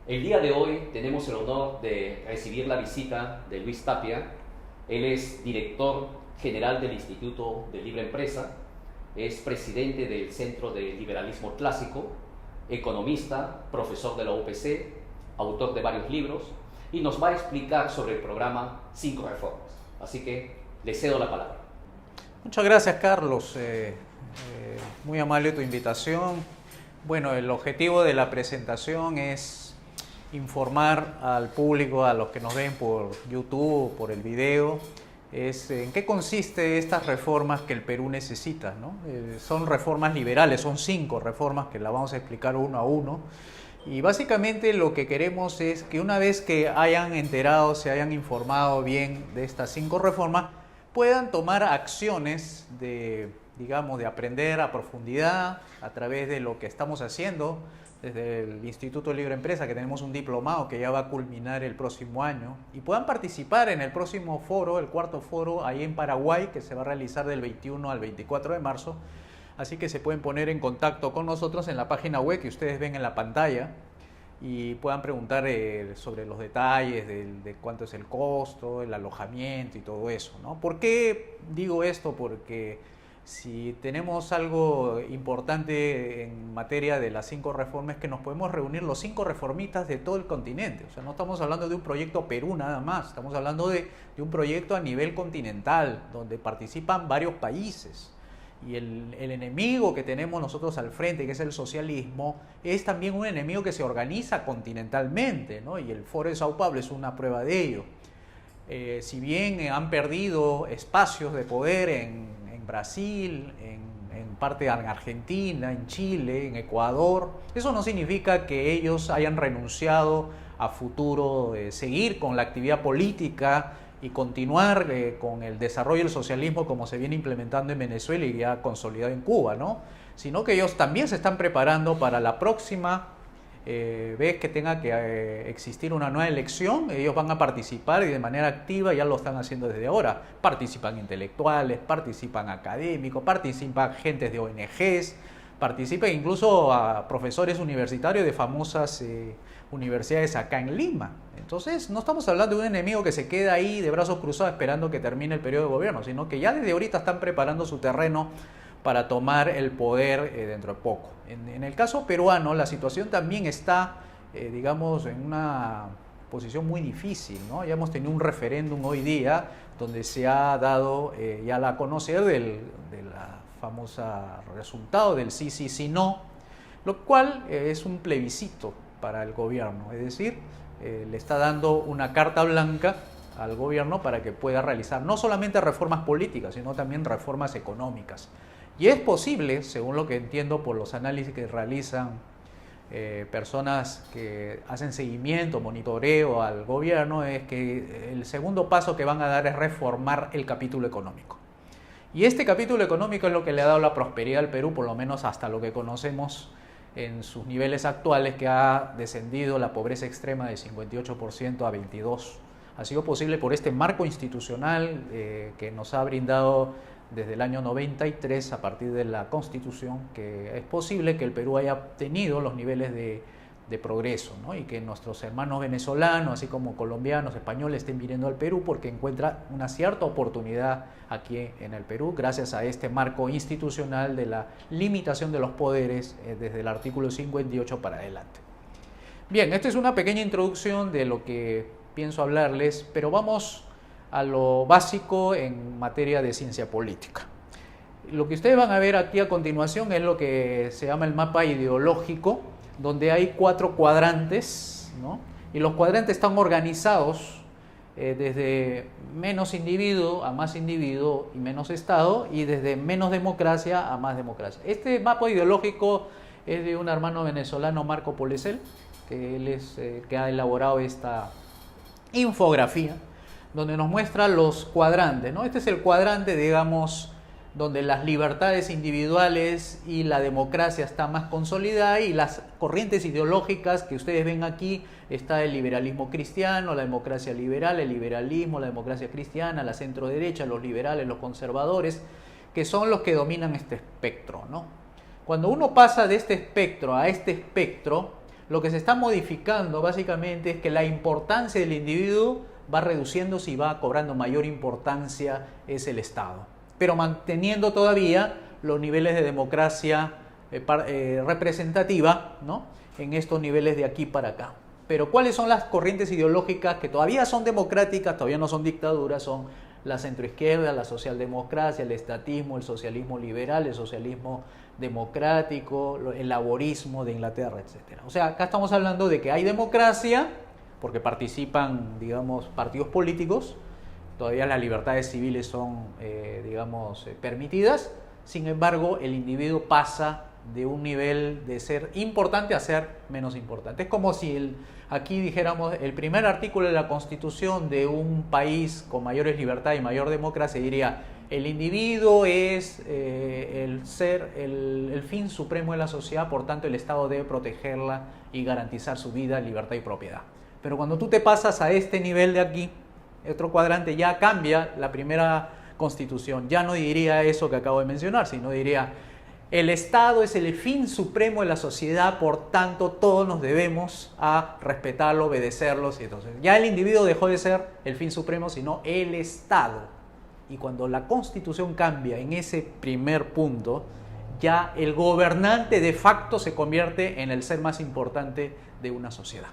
El día de hoy tenemos el honor de recibir la visita de Luis Tapia. Él es director general del Instituto de Libre Empresa, es presidente del Centro de Liberalismo Clásico, economista, profesor de la UPC, autor de varios libros, y nos va a explicar sobre el programa 5 Reformas. Así que le cedo la palabra. Muchas gracias, Carlos. Muy amable tu invitación. Bueno, el objetivo de la presentación es informar al público, a los que nos ven por YouTube, por el video, en qué consiste estas reformas que el Perú necesita, ¿no? Son reformas liberales, son 5 reformas que las vamos a explicar uno a uno. Y básicamente lo que queremos es que una vez que hayan enterado, se hayan informado bien de estas 5 reformas, puedan tomar acciones de aprender a profundidad a través de lo que estamos haciendo desde el Instituto de Libre Empresa, que tenemos un diplomado que ya va a culminar el próximo año, y puedan participar en el próximo foro, el 4º foro, ahí en Paraguay, que se va a realizar del 21 al 24 de marzo. Así que se pueden poner en contacto con nosotros en la página web que ustedes ven en la pantalla y puedan preguntar sobre los detalles de cuánto es el costo, el alojamiento y todo eso, ¿no? ¿Por qué digo esto? Porque si tenemos algo importante en materia de las 5 reformas, es que nos podemos reunir los 5 reformistas de todo el continente. O sea, no estamos hablando de un proyecto Perú nada más, estamos hablando de un proyecto a nivel continental, donde participan varios países. Y el enemigo que tenemos nosotros al frente, que es el socialismo, es también un enemigo que se organiza continentalmente, ¿no? Y el Foro de Sao Paulo es una prueba de ello. Si bien han perdido espacios de poder en Brasil, en parte en Argentina, en Chile, en Ecuador, eso no significa que ellos hayan renunciado a futuro seguir con la actividad política y continuar con el desarrollo del socialismo como se viene implementando en Venezuela y ya consolidado en Cuba, ¿no? Sino que ellos también se están preparando para la próxima vez que tenga que existir una nueva elección. Ellos van a participar y de manera activa ya lo están haciendo desde ahora. Participan intelectuales, participan académicos, participan gentes de ONGs, participan incluso a profesores universitarios de famosas universidades acá en Lima. Entonces no estamos hablando de un enemigo que se queda ahí de brazos cruzados esperando que termine el periodo de gobierno, sino que ya desde ahorita están preparando su terreno para tomar el poder dentro de poco. En el caso peruano, la situación también está, en una posición muy difícil, ¿no? Ya hemos tenido un referéndum hoy día donde se ha dado ya a conocer de la famosa resultado del sí, sí, sí, no, lo cual es un plebiscito para el gobierno, es decir, le está dando una carta blanca al gobierno para que pueda realizar no solamente reformas políticas, sino también reformas económicas. Y es posible, según lo que entiendo por los análisis que realizan personas que hacen seguimiento, monitoreo al gobierno, es que el segundo paso que van a dar es reformar el capítulo económico. Y este capítulo económico es lo que le ha dado la prosperidad al Perú, por lo menos hasta lo que conocemos en sus niveles actuales, que ha descendido la pobreza extrema de 58% a 22%. Ha sido posible por este marco institucional que nos ha brindado desde el año 93, a partir de la Constitución, que es posible que el Perú haya tenido los niveles de progreso, ¿no? Y que nuestros hermanos venezolanos, así como colombianos, españoles, estén viniendo al Perú porque encuentran una cierta oportunidad aquí en el Perú, gracias a este marco institucional de la limitación de los poderes desde el artículo 58 para adelante. Bien, esta es una pequeña introducción de lo que pienso hablarles, pero vamos a lo básico en materia de ciencia política. Lo que ustedes van a ver aquí a continuación es lo que se llama el mapa ideológico, donde hay 4 cuadrantes, ¿no? Y los cuadrantes están organizados desde menos individuo a más individuo y menos Estado, y desde menos democracia a más democracia. Este mapa ideológico es de un hermano venezolano, Marco Polesel, que él es que ha elaborado esta infografía, donde nos muestra los cuadrantes, ¿no? Este es el cuadrante, donde las libertades individuales y la democracia está más consolidada, y las corrientes ideológicas que ustedes ven aquí, está el liberalismo cristiano, la democracia liberal, el liberalismo, la democracia cristiana, la centro derecha, los liberales, los conservadores, que son los que dominan este espectro, ¿no? Cuando uno pasa de este espectro a este espectro, Lo que se está modificando básicamente es que la importancia del individuo va reduciéndose y va cobrando mayor importancia es el Estado, pero manteniendo todavía los niveles de democracia representativa, ¿no?, en estos niveles de aquí para acá. Pero ¿cuáles son las corrientes ideológicas que todavía son democráticas, todavía no son dictaduras? Son la centroizquierda, la socialdemocracia, el estatismo, el socialismo liberal, el socialismo democrático, el laborismo de Inglaterra, etc. O sea, acá estamos hablando de que hay democracia, porque participan, digamos, partidos políticos, todavía las libertades civiles son, permitidas, sin embargo, el individuo pasa de un nivel de ser importante a ser menos importante. Es como si aquí dijéramos el primer artículo de la Constitución de un país con mayores libertades y mayor democracia diría: el individuo es el fin supremo de la sociedad, por tanto el Estado debe protegerla y garantizar su vida, libertad y propiedad. Pero cuando tú te pasas a este nivel de aquí, otro cuadrante, ya cambia la primera Constitución. Ya no diría eso que acabo de mencionar, sino diría: el Estado es el fin supremo de la sociedad, por tanto todos nos debemos a respetarlo, obedecerlos. Y entonces ya el individuo dejó de ser el fin supremo, sino el Estado. Y cuando la Constitución cambia en ese primer punto, ya el gobernante de facto se convierte en el ser más importante de una sociedad.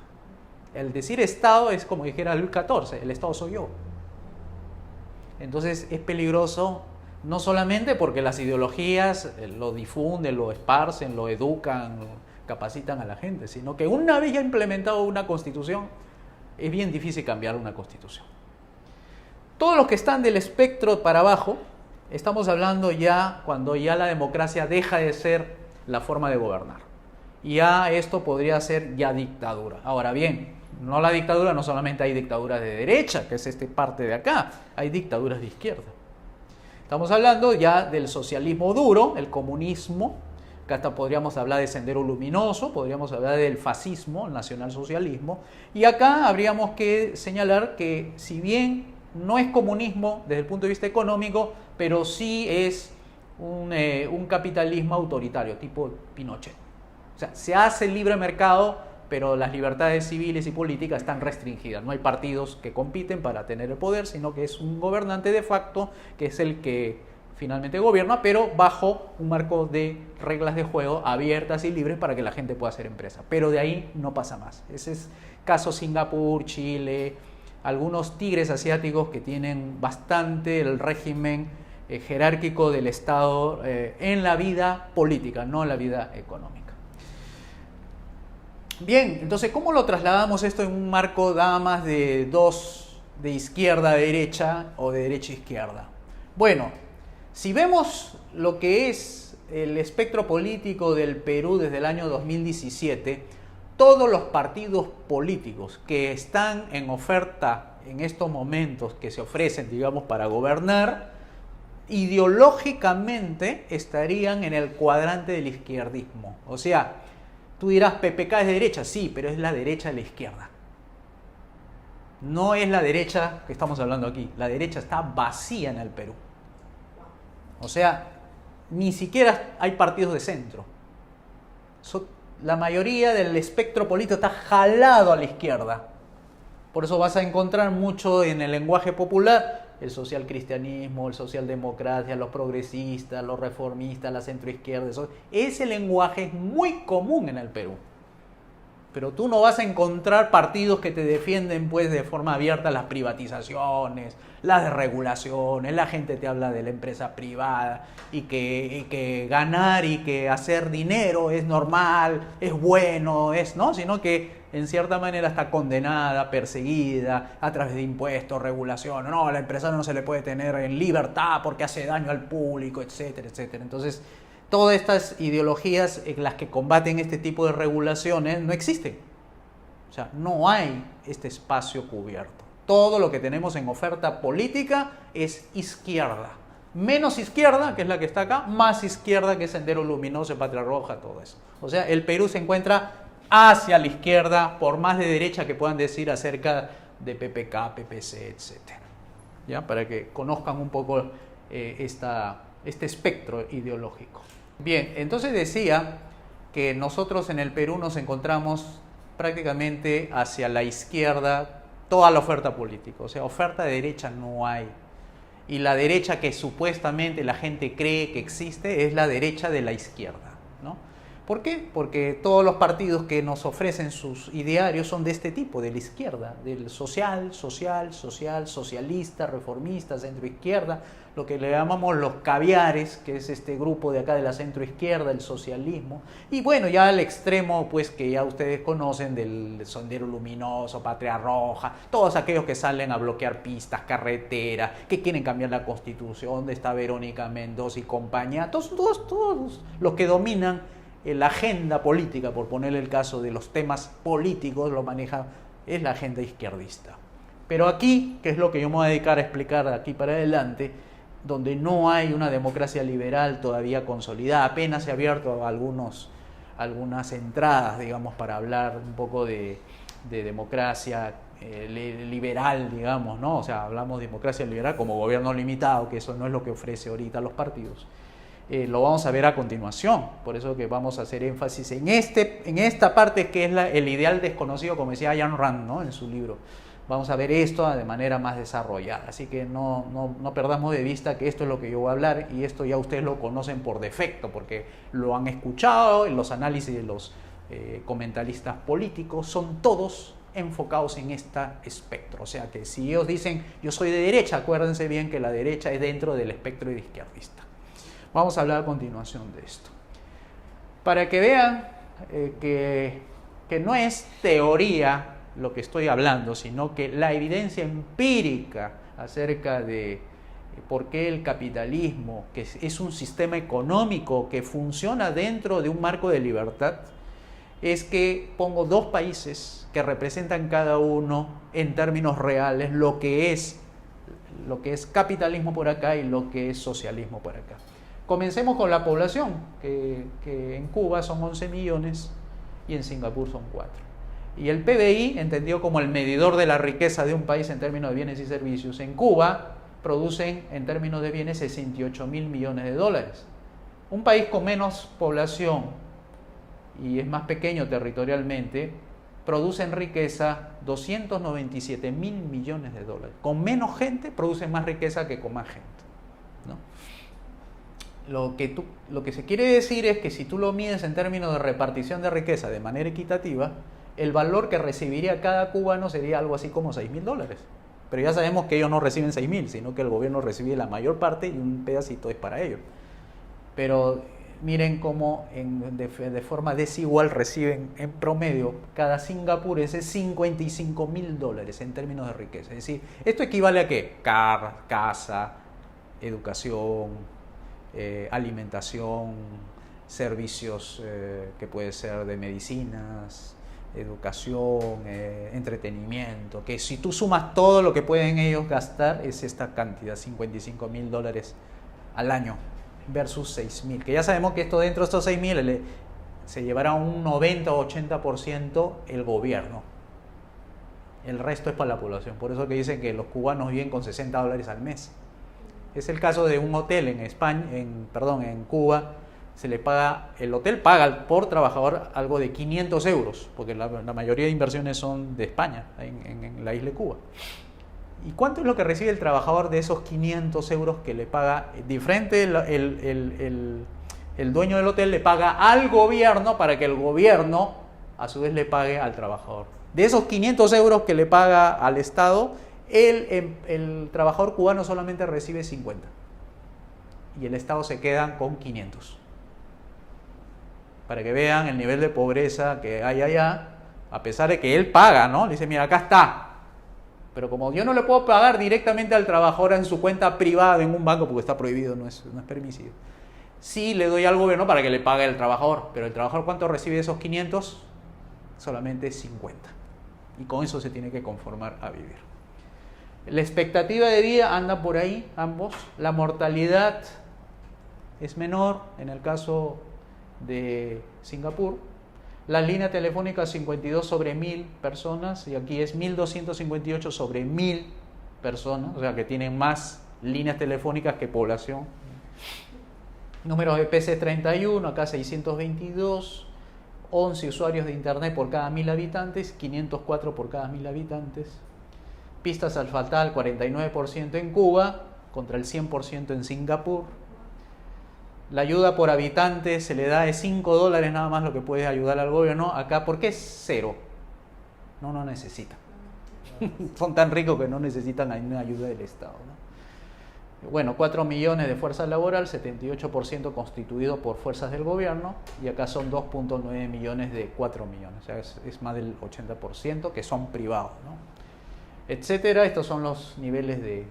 El decir Estado es como dijera Luis XIV: el Estado soy yo. Entonces es peligroso, no solamente porque las ideologías lo difunden, lo esparcen, lo educan, capacitan a la gente, sino que una vez ya implementado una constitución, es bien difícil cambiar una constitución. Todos los que están del espectro para abajo, estamos hablando ya cuando ya la democracia deja de ser la forma de gobernar. Ya esto podría ser ya dictadura. Ahora bien, no la dictadura, no solamente hay dictaduras de derecha, que es esta parte de acá, hay dictaduras de izquierda. Estamos hablando ya del socialismo duro, el comunismo, que hasta podríamos hablar de Sendero Luminoso, podríamos hablar del fascismo, el nacionalsocialismo, y acá habríamos que señalar que si bien no es comunismo desde el punto de vista económico, pero sí es un capitalismo autoritario, tipo Pinochet. O sea, se hace libre mercado, pero las libertades civiles y políticas están restringidas. No hay partidos que compiten para tener el poder, sino que es un gobernante de facto, que es el que finalmente gobierna, pero bajo un marco de reglas de juego abiertas y libres para que la gente pueda hacer empresa. Pero de ahí no pasa más. Ese es caso Singapur, Chile, algunos tigres asiáticos que tienen bastante el régimen jerárquico del Estado en la vida política, no en la vida económica. Bien, entonces, ¿cómo lo trasladamos esto en un marco nada más de dos, de izquierda a derecha o de derecha a izquierda? Bueno, si vemos lo que es el espectro político del Perú desde el año 2017, todos los partidos políticos que están en oferta en estos momentos, que se ofrecen, digamos, para gobernar, ideológicamente estarían en el cuadrante del izquierdismo. O sea, tú dirás, PPK es de derecha, sí, pero es la derecha de la izquierda. No es la derecha que estamos hablando aquí. La derecha está vacía en el Perú. O sea, ni siquiera hay partidos de centro. La mayoría del espectro político está jalado a la izquierda. Por eso vas a encontrar mucho en el lenguaje popular el socialcristianismo, el socialdemocracia, los progresistas, los reformistas, la centroizquierda. Ese lenguaje es muy común en el Perú. Pero tú no vas a encontrar partidos que te defienden pues de forma abierta las privatizaciones, las desregulaciones, la gente te habla de la empresa privada y que ganar y que hacer dinero es normal, es bueno, ¿no? Sino que en cierta manera está condenada, perseguida a través de impuestos, regulación. No, a la empresa no se le puede tener en libertad porque hace daño al público, etcétera, etcétera. Entonces, todas estas ideologías en las que combaten este tipo de regulaciones no existen. O sea, no hay este espacio cubierto. Todo lo que tenemos en oferta política es izquierda. Menos izquierda, que es la que está acá, más izquierda, que es Sendero Luminoso, Patria Roja, todo eso. O sea, el Perú se encuentra hacia la izquierda, por más de derecha que puedan decir acerca de PPK, PPC, etc. ¿Ya? Para que conozcan un poco este espectro ideológico. Bien, entonces decía que nosotros en el Perú nos encontramos prácticamente hacia la izquierda toda la oferta política, o sea, oferta de derecha no hay. Y la derecha que supuestamente la gente cree que existe es la derecha de la izquierda, ¿no? ¿Por qué? Porque todos los partidos que nos ofrecen sus idearios son de este tipo, de la izquierda, del socialista, reformista, centroizquierda, lo que le llamamos los caviares, que es este grupo de acá de la centroizquierda, el socialismo, y bueno, ya al extremo, pues que ya ustedes conocen, del Sendero Luminoso, Patria Roja, todos aquellos que salen a bloquear pistas, carreteras, que quieren cambiar la Constitución, donde está Verónica Mendoza y compañía, todos los que dominan la agenda política, por ponerle el caso de los temas políticos, lo maneja, es la agenda izquierdista. Pero aquí, que es lo que yo me voy a dedicar a explicar de aquí para adelante, donde no hay una democracia liberal todavía consolidada, apenas se ha abierto algunas entradas, digamos, para hablar un poco de democracia liberal, digamos, ¿no? O sea, hablamos de democracia liberal como gobierno limitado, que eso no es lo que ofrece ahorita los partidos. Lo vamos a ver a continuación, por eso que vamos a hacer énfasis en esta parte que es el ideal desconocido, como decía Ayn Rand, ¿no? En su libro. Vamos a ver esto de manera más desarrollada, así que no perdamos de vista que esto es lo que yo voy a hablar, y esto ya ustedes lo conocen por defecto, porque lo han escuchado en los análisis de los comentaristas políticos, son todos enfocados en este espectro. O sea que si ellos dicen yo soy de derecha, acuérdense bien que la derecha es dentro del espectro de izquierdista. Vamos a hablar a continuación de esto. Para que vean que no es teoría lo que estoy hablando, sino que la evidencia empírica acerca de por qué el capitalismo, que es un sistema económico que funciona dentro de un marco de libertad, es que pongo dos países que representan cada uno en términos reales lo que es capitalismo por acá y lo que es socialismo por acá. Comencemos con la población, que en Cuba son 11 millones y en Singapur son 4. Y el PBI, entendido como el medidor de la riqueza de un país en términos de bienes y servicios, en Cuba producen en términos de bienes 68.000 millones de dólares. Un país con menos población y es más pequeño territorialmente, produce en riqueza 297.000 millones de dólares. Con menos gente producen más riqueza que con más gente, ¿no? Lo que se quiere decir es que si tú lo mides en términos de repartición de riqueza de manera equitativa, el valor que recibiría cada cubano sería algo así como $6.000. Pero ya sabemos que ellos no reciben 6.000, sino que el gobierno recibe la mayor parte y un pedacito es para ellos. Pero miren cómo de forma desigual reciben en promedio cada singapurense $55.000 en términos de riqueza. Es decir, ¿esto equivale a qué? Casa, educación, alimentación, servicios que puede ser de medicinas, educación, entretenimiento, que si tú sumas todo lo que pueden ellos gastar es esta cantidad, $55.000 al año versus 6.000, que ya sabemos que esto dentro de estos 6.000 se llevará un 90 o 80% el gobierno, el resto es para la población. Por eso que dicen que los cubanos viven con $60 al mes. Es el caso de un hotel en Cuba. El hotel paga por trabajador algo de 500 euros, porque la mayoría de inversiones son de España, en la isla de Cuba. ¿Y cuánto es lo que recibe el trabajador de esos 500 euros que le paga? Diferente, el dueño del hotel le paga al gobierno para que el gobierno a su vez le pague al trabajador. De esos 500 euros que le paga al Estado, el trabajador cubano solamente recibe 50 y el Estado se queda con 500. Para que vean el nivel de pobreza que hay allá, a pesar de que él paga, ¿no? Le dice, mira, acá está. Pero como yo no le puedo pagar directamente al trabajador en su cuenta privada en un banco, porque está prohibido, no es permisivo, sí le doy al gobierno para que le pague al trabajador. Pero el trabajador, ¿cuánto recibe de esos 500? Solamente 50. Y con eso se tiene que conformar a vivir. La expectativa de vida anda por ahí, ambos. La mortalidad es menor en el caso de Singapur. Las líneas telefónicas 52 sobre 1.000 personas y aquí es 1.258 sobre 1.000 personas, o sea que tienen más líneas telefónicas que población. Números de PC 31, acá 622. 11 usuarios de internet por cada 1000 habitantes, 504 por cada 1000 habitantes. Pistas asfaltadas, 49% en Cuba, contra el 100% en Singapur. La ayuda por habitante se le da de $5 nada más lo que puede ayudar al gobierno. Acá, ¿por qué es 0? No necesitan. Son tan ricos que no necesitan una ayuda del Estado, ¿no? Bueno, 4 millones de fuerza laboral, 78% constituido por fuerzas del gobierno, y acá son 2.9 millones de 4 millones, o sea, es más del 80% que son privados, ¿no? Etcétera. Estos son los niveles de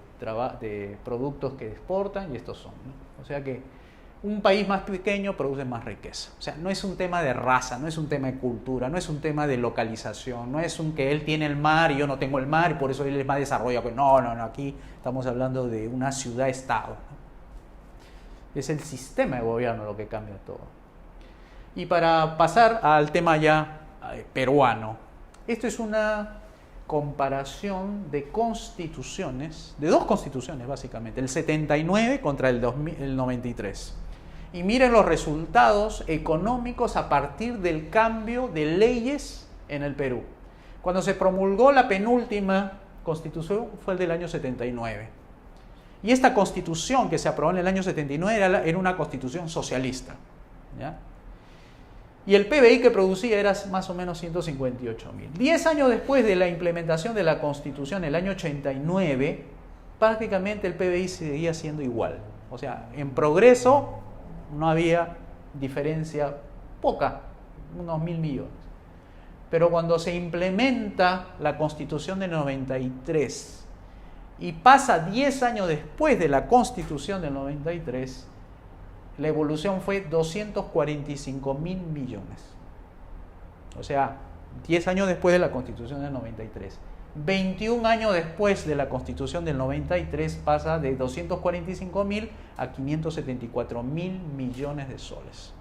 productos que exportan, y estos son, ¿no? O sea que un país más pequeño produce más riqueza. O sea, no es un tema de raza, no es un tema de cultura, no es un tema de localización, no es un que él tiene el mar y yo no tengo el mar y por eso él es más desarrollado. No, aquí estamos hablando de una ciudad-estado, ¿no? Es el sistema de gobierno lo que cambia todo. Y para pasar al tema ya peruano, esto es una comparación de constituciones, de dos constituciones básicamente, el 79 contra el 93. Y miren los resultados económicos a partir del cambio de leyes en el Perú. Cuando se promulgó la penúltima constitución fue el del año 79. Y esta constitución que se aprobó en el año 79 era una constitución socialista, ¿ya? Y el PBI que producía era más o menos 158.000. 10 años después de la implementación de la Constitución, el año 89, prácticamente el PBI seguía siendo igual. O sea, en progreso no había diferencia poca, unos 1.000 millones. Pero cuando se implementa la Constitución del 93 y pasa 10 años después de la Constitución del 93, la evolución fue 245.000 millones. O sea, 10 años después de la Constitución del 93. 21 años después de la Constitución del 93 pasa de 245.000 a 574.000 millones de soles.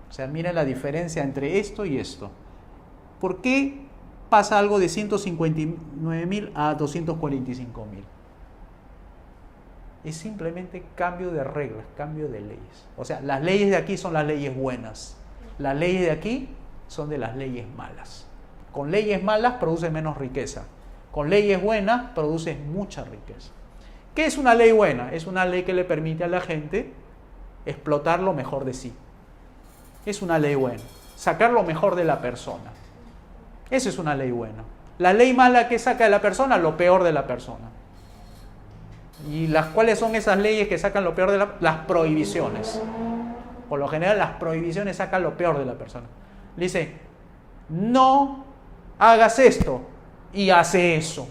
O sea, miren la diferencia entre esto y esto. ¿Por qué pasa algo de 159.000 a 245.000? Es simplemente cambio de reglas, cambio de leyes. O sea, las leyes de aquí son las leyes buenas. Las leyes de aquí son de las leyes malas. Con leyes malas produce menos riqueza. Con leyes buenas produce mucha riqueza. ¿Qué es una ley buena? Es una ley que le permite a la gente explotar lo mejor de sí. Es una ley buena. Sacar lo mejor de la persona. Esa es una ley buena. La ley mala que saca de la persona, lo peor de la persona. ¿Y cuáles son esas leyes que sacan lo peor de las prohibiciones? Por lo general las prohibiciones sacan lo peor de la persona. Le dice, no hagas esto y hace eso,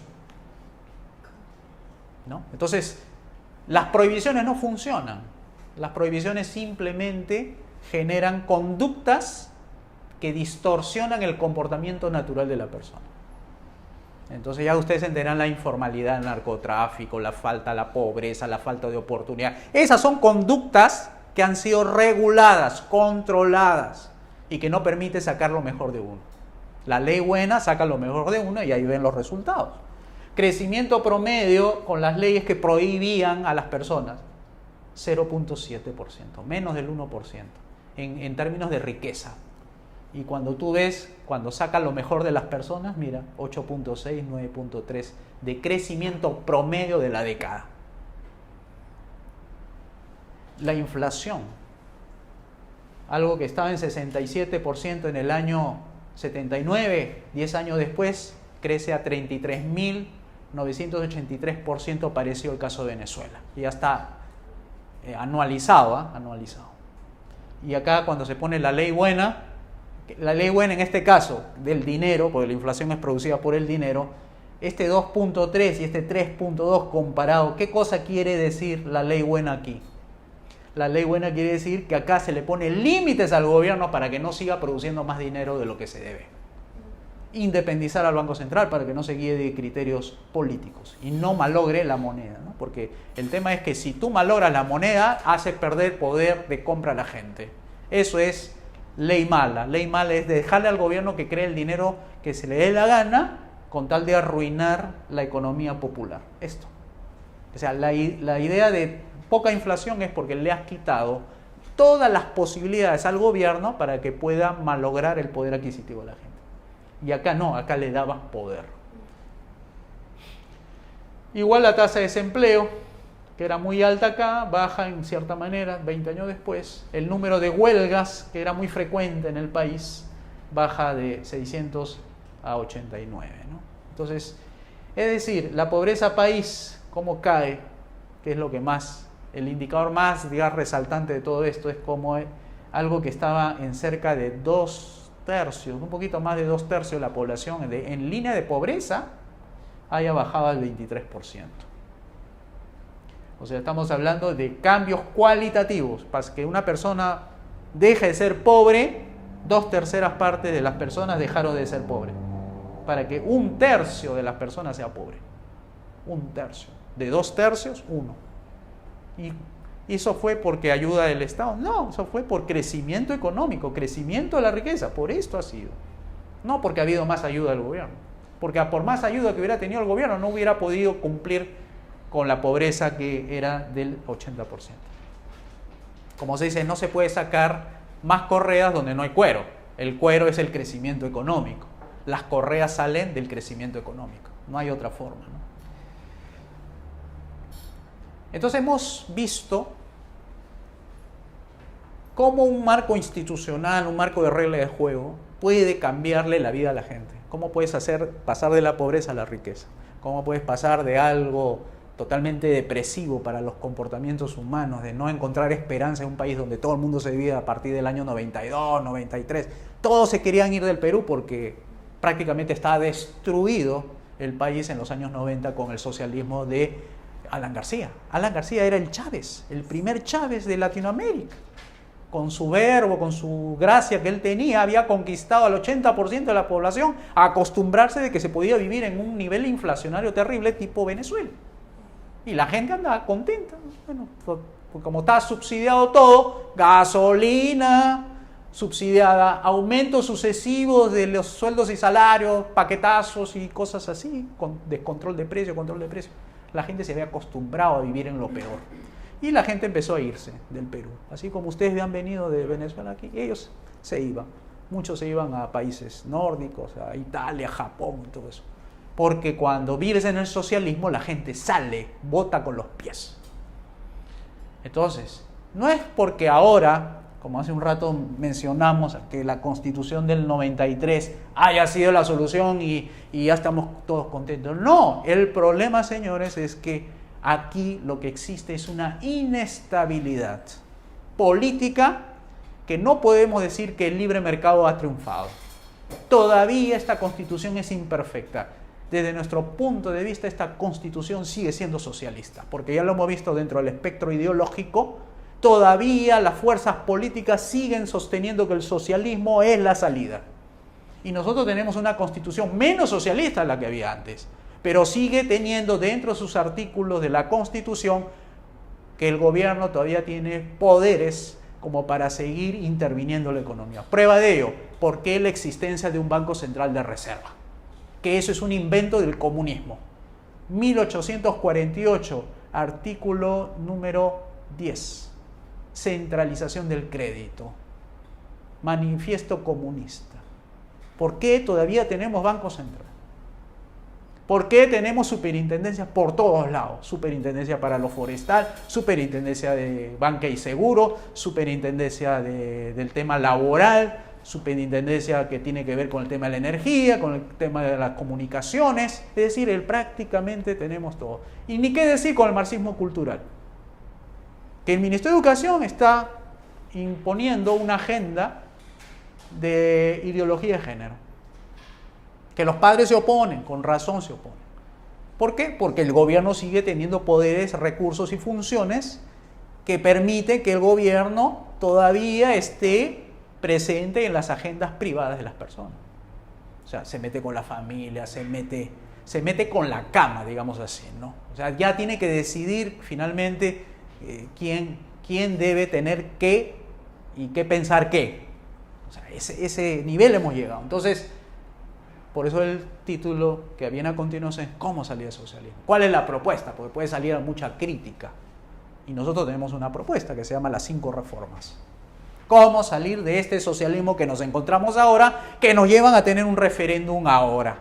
¿no? Entonces, las prohibiciones no funcionan. Las prohibiciones simplemente generan conductas que distorsionan el comportamiento natural de la persona. Entonces ya ustedes entenderán la informalidad, el narcotráfico, la falta, la pobreza, la falta de oportunidad. Esas son conductas que han sido reguladas, controladas y que no permite sacar lo mejor de uno. La ley buena saca lo mejor de uno y ahí ven los resultados. Crecimiento promedio con las leyes que prohibían a las personas, 0.7%, menos del 1% en términos de riqueza. Y cuando tú ves, cuando saca lo mejor de las personas, mira, 8.6, 9.3 de crecimiento promedio de la década. La inflación, algo que estaba en 67% en el año 79, 10 años después, crece a 33.983%, pareció el caso de Venezuela. Y ya está anualizado, anualizado. Y acá cuando se pone la ley buena en este caso del dinero, porque la inflación es producida por el dinero, este 2.3 y este 3.2 comparado, ¿qué cosa quiere decir la ley buena aquí? La ley buena quiere decir que acá se le pone límites al gobierno para que no siga produciendo más dinero de lo que se debe. Independizar al Banco Central para que no se guíe de criterios políticos y no malogre la moneda, ¿no? Porque el tema es que si tú malogras la moneda, haces perder poder de compra a la gente. Eso es ley mala. Ley mala es dejarle al gobierno que cree el dinero que se le dé la gana con tal de arruinar la economía popular. Esto. O sea, la idea de poca inflación es porque le has quitado todas las posibilidades al gobierno para que pueda malograr el poder adquisitivo de la gente. Y acá no, acá le dabas poder. Igual la tasa de desempleo, que era muy alta acá, baja en cierta manera, 20 años después. El número de huelgas, que era muy frecuente en el país, baja de 600 a 89, ¿no? Entonces, es decir, la pobreza país, ¿cómo cae? Que es lo que más, el indicador más, digamos, resaltante de todo esto, es como algo que estaba en cerca de 2/3, un poquito más de 2/3 de la población en línea de pobreza, haya bajado al 23%. O sea, estamos hablando de cambios cualitativos. Para que una persona deje de ser pobre, 2/3 partes de las personas dejaron de ser pobres. Para que 1/3 de las personas sea pobre. 1/3. De 2/3, 1. ¿Y eso fue porque ayuda del Estado? No, eso fue por crecimiento económico, crecimiento de la riqueza. Por esto ha sido. No porque ha habido más ayuda del gobierno. Porque por más ayuda que hubiera tenido el gobierno, no hubiera podido cumplir con la pobreza que era del 80%. Como se dice, no se puede sacar más correas donde no hay cuero. El cuero es el crecimiento económico. Las correas salen del crecimiento económico. No hay otra forma, ¿no? Entonces hemos visto cómo un marco institucional, un marco de reglas de juego, puede cambiarle la vida a la gente. Cómo puedes hacer pasar de la pobreza a la riqueza. Cómo puedes pasar de algo totalmente depresivo para los comportamientos humanos, de no encontrar esperanza en un país donde todo el mundo se vivía a partir del año 92, 93. Todos se querían ir del Perú porque prácticamente estaba destruido el país en los años 90 con el socialismo de Alan García. Alan García era el Chávez, el primer Chávez de Latinoamérica. Con su verbo, con su gracia que él tenía, había conquistado al 80% de la población a acostumbrarse de que se podía vivir en un nivel inflacionario terrible tipo Venezuela. Y la gente andaba contenta. Bueno, como está subsidiado todo, gasolina subsidiada, aumentos sucesivos de los sueldos y salarios, paquetazos y cosas así, con descontrol de precio, control de precio. La gente se había acostumbrado a vivir en lo peor. Y la gente empezó a irse del Perú. Así como ustedes han venido de Venezuela aquí, ellos se iban. Muchos se iban a países nórdicos, a Italia, Japón, todo eso. Porque cuando vives en el socialismo, la gente sale, vota con los pies. Entonces, no es porque ahora, como hace un rato mencionamos, que la Constitución del 93 haya sido la solución y ya estamos todos contentos. No, el problema, señores, es que aquí lo que existe es una inestabilidad política que no podemos decir que el libre mercado ha triunfado. Todavía esta Constitución es imperfecta. Desde nuestro punto de vista, esta Constitución sigue siendo socialista, porque ya lo hemos visto dentro del espectro ideológico. Todavía las fuerzas políticas siguen sosteniendo que el socialismo es la salida. Y nosotros tenemos una Constitución menos socialista de la que había antes, pero sigue teniendo dentro de sus artículos de la Constitución que el gobierno todavía tiene poderes como para seguir interviniendo en la economía. Prueba de ello, ¿por qué la existencia de un Banco Central de Reserva? Que eso es un invento del comunismo. 1848, artículo número 10. Centralización del crédito. Manifiesto comunista. ¿Por qué todavía tenemos Banco Central? ¿Por qué tenemos superintendencias por todos lados? Superintendencia para lo forestal, superintendencia de banca y seguro, superintendencia del tema laboral, superintendencia que tiene que ver con el tema de la energía, con el tema de las comunicaciones. Es decir, prácticamente tenemos todo. Y ni qué decir con el marxismo cultural. Que el Ministerio de Educación está imponiendo una agenda de ideología de género. Que los padres se oponen, con razón se oponen. ¿Por qué? Porque el gobierno sigue teniendo poderes, recursos y funciones que permiten que el gobierno todavía esté presente en las agendas privadas de las personas. O sea, se mete con la familia, se mete con la cama, digamos así, ¿no? O sea, ya tiene que decidir finalmente quién debe tener qué y qué pensar qué. O sea, ese nivel hemos llegado. Entonces, por eso el título que viene a continuación es ¿cómo salir del socialismo? ¿Cuál es la propuesta? Porque puede salir a mucha crítica Y nosotros tenemos una propuesta que se llama las 5 reformas. ¿Cómo salir de este socialismo que nos encontramos ahora, que nos llevan a tener un referéndum ahora,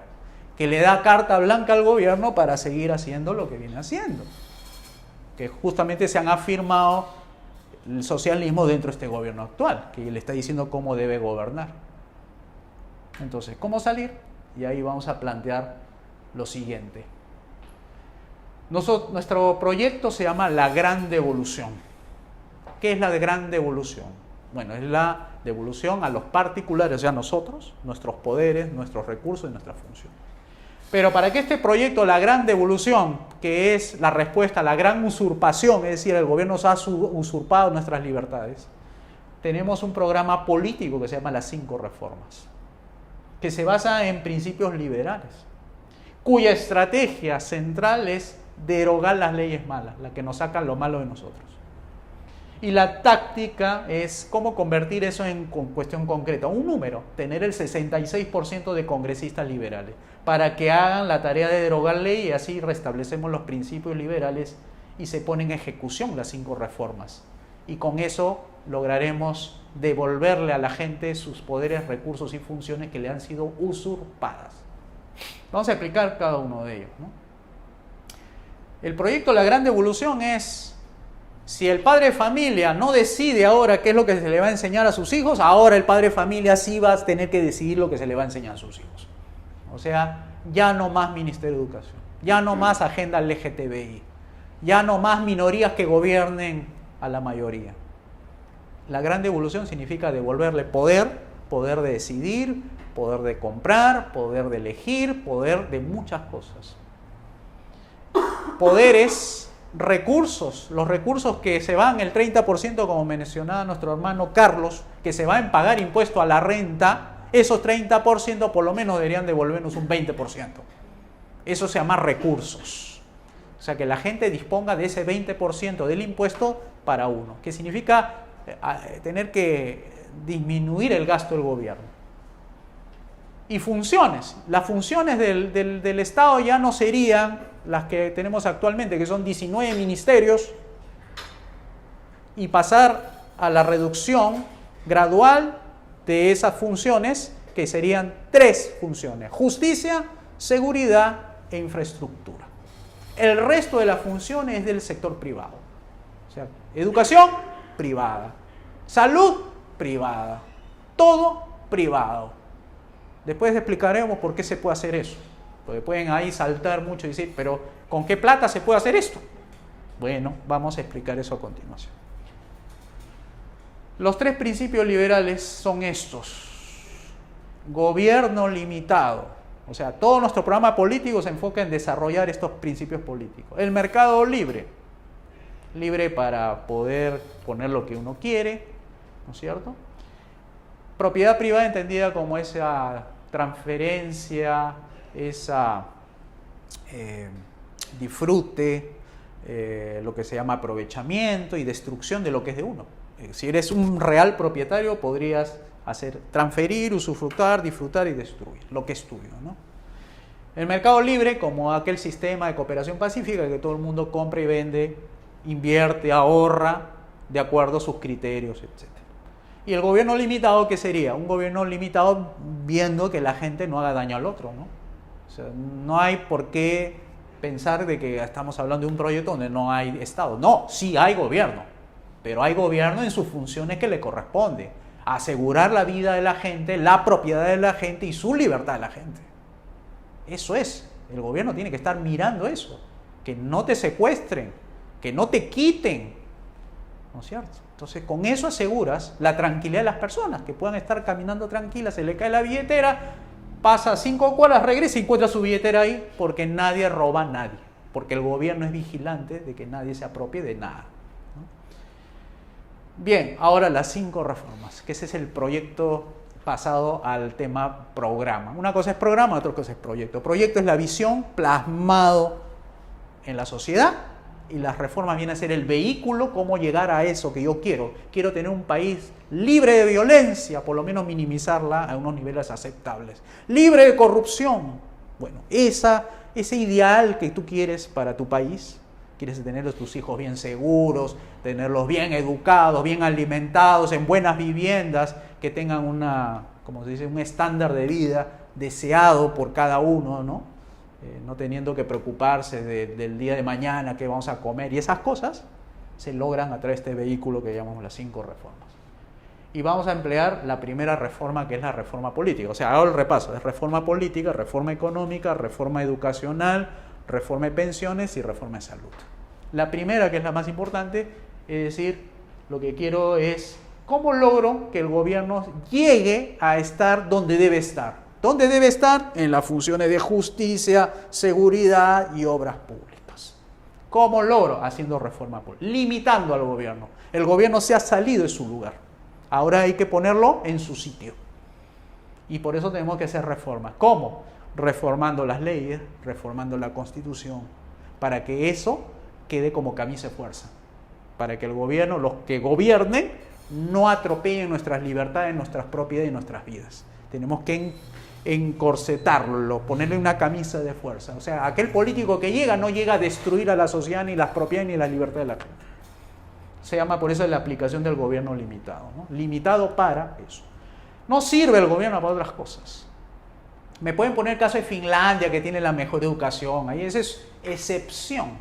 que le da carta blanca al gobierno para seguir haciendo lo que viene haciendo? Que justamente se han afirmado el socialismo dentro de este gobierno actual, que le está diciendo cómo debe gobernar. Entonces, ¿cómo salir? Y ahí vamos a plantear lo siguiente. Nuestro proyecto se llama La Gran Devolución. ¿Qué es la Gran Devolución? Bueno, es la devolución a los particulares, o sea, a nosotros, nuestros poderes, nuestros recursos y nuestra función. Pero para que este proyecto, la Gran Devolución, que es la respuesta a la gran usurpación, es decir, el gobierno nos ha usurpado nuestras libertades, tenemos un programa político que se llama las 5 reformas, que se basa en principios liberales, cuya estrategia central es derogar las leyes malas, las que nos sacan lo malo de nosotros. Y la táctica es cómo convertir eso en cuestión concreta, un número, tener el 66% de congresistas liberales, para que hagan la tarea de derogar ley y así restablecemos los principios liberales y se ponen en ejecución las 5 reformas. Y con eso lograremos devolverle a la gente sus poderes, recursos y funciones que le han sido usurpadas. Vamos a explicar cada uno de ellos, ¿no? El proyecto La Gran Devolución es: si el padre de familia no decide ahora qué es lo que se le va a enseñar a sus hijos, ahora el padre de familia sí va a tener que decidir lo que se le va a enseñar a sus hijos. O sea, ya no más Ministerio de Educación, ya no más agenda LGTBI, ya no más minorías que gobiernen a la mayoría. La Gran Devolución significa devolverle poder, poder de decidir, poder de comprar, poder de elegir, poder de muchas cosas. Poderes, recursos, los recursos que se van, el 30%, como mencionaba nuestro hermano Carlos, que se va en pagar impuesto a la renta, esos 30% por lo menos deberían devolvernos un 20%. Eso se llama recursos. O sea, que la gente disponga de ese 20% del impuesto para uno, que significa tener que disminuir el gasto del gobierno. Y funciones. Las funciones del Estado ya no serían las que tenemos actualmente, que son 19 ministerios, y pasar a la reducción gradual de esas funciones, que serían 3 funciones: justicia, seguridad e infraestructura. El resto de las funciones es del sector privado. O sea, educación, privada. Salud, privada. Todo privado. Después explicaremos por qué se puede hacer eso. Porque pueden ahí saltar mucho y decir, pero ¿con qué plata se puede hacer esto? Bueno, vamos a explicar eso a continuación. Los 3 principios liberales son estos. Gobierno limitado. O sea, todo nuestro programa político se enfoca en desarrollar estos principios políticos. El mercado libre. Libre para poder poner lo que uno quiere, ¿no es cierto? Propiedad privada entendida como esa transferencia, esa disfrute, lo que se llama aprovechamiento y destrucción de lo que es de uno. Si eres un real propietario, podrías transferir, usufructar, disfrutar y destruir lo que es tuyo, ¿no? El mercado libre, como aquel sistema de cooperación pacífica que todo el mundo compra y vende, invierte, ahorra de acuerdo a sus criterios, etc. Y el gobierno limitado, ¿qué sería? Un gobierno limitado viendo que la gente no haga daño al otro, ¿no? O sea, no hay por qué pensar de que estamos hablando de un proyecto donde no hay Estado. No, sí hay gobierno, pero hay gobierno en sus funciones que le corresponde: asegurar la vida de la gente, la propiedad de la gente y su libertad de la gente. Eso es, el gobierno tiene que estar mirando eso, que no te secuestren, que no te quiten, ¿no es cierto? Entonces, con eso aseguras la tranquilidad de las personas, que puedan estar caminando tranquilas, se le cae la billetera, pasa 5 cuadras, regresa y encuentra su billetera ahí, porque nadie roba a nadie, porque el gobierno es vigilante de que nadie se apropie de nada, ¿no? Bien, ahora las 5 reformas, que ese es el proyecto pasado al tema programa. Una cosa es programa, otra cosa es proyecto. Proyecto es la visión plasmado en la sociedad, y las reformas vienen a ser el vehículo, cómo llegar a eso que yo quiero. Quiero tener un país libre de violencia, por lo menos minimizarla a unos niveles aceptables. Libre de corrupción. Bueno, ese ideal que tú quieres para tu país, quieres tener a tus hijos bien seguros, tenerlos bien educados, bien alimentados, en buenas viviendas, que tengan como se dice, un estándar de vida deseado por cada uno, ¿no? No teniendo que preocuparse del día de mañana, qué vamos a comer, y esas cosas se logran a través de este vehículo que llamamos las 5 reformas. Y vamos a emplear la primera reforma, que es la reforma política. O sea, hago el repaso: es reforma política, reforma económica, reforma educacional, reforma de pensiones y reforma de salud. La primera, que es la más importante, es decir, lo que quiero es cómo logro que el gobierno llegue a estar donde debe estar. ¿Dónde debe estar? En las funciones de justicia, seguridad y obras públicas. ¿Cómo logro? Haciendo reforma política, limitando al gobierno. El gobierno se ha salido de su lugar. Ahora hay que ponerlo en su sitio. Y por eso tenemos que hacer reformas. ¿Cómo? Reformando las leyes, reformando la Constitución, para que eso quede como camisa de fuerza. Para que el gobierno, los que gobiernen, no atropellen nuestras libertades, nuestras propiedades y nuestras vidas. Tenemos que encorsetarlo, ponerle una camisa de fuerza. O sea, aquel político que llega no llega a destruir a la sociedad, ni las propiedades, ni la libertad de la gente. Se llama por eso la aplicación del gobierno limitado, ¿no? Limitado para eso. No sirve el gobierno para otras cosas. Me pueden poner el caso de Finlandia, que tiene la mejor educación. Ahí esa es excepción.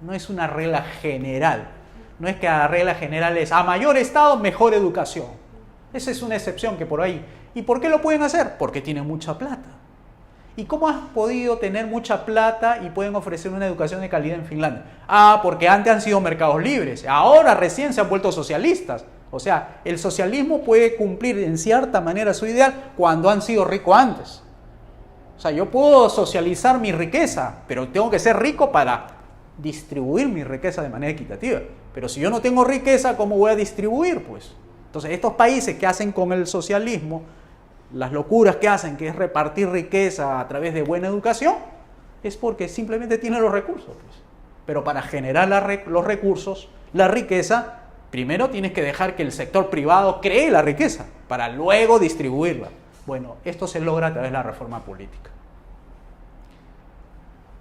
No es una regla general. No es que la regla general es a mayor Estado, mejor educación. Esa es una excepción que por ahí. ¿Y por qué lo pueden hacer? Porque tienen mucha plata. ¿Y cómo has podido tener mucha plata y pueden ofrecer una educación de calidad en Finlandia? Porque antes han sido mercados libres. Ahora recién se han vuelto socialistas. O sea, el socialismo puede cumplir en cierta manera su ideal cuando han sido ricos antes. O sea, yo puedo socializar mi riqueza, pero tengo que ser rico para distribuir mi riqueza de manera equitativa. Pero si yo no tengo riqueza, ¿cómo voy a distribuir? Pues, entonces, estos países que hacen con el socialismo las locuras que hacen, que es repartir riqueza a través de buena educación, es porque simplemente tienen los recursos. Pues. Pero para generar los recursos, la riqueza, primero tienes que dejar que el sector privado cree la riqueza para luego distribuirla. Bueno, esto se logra a través de la reforma política.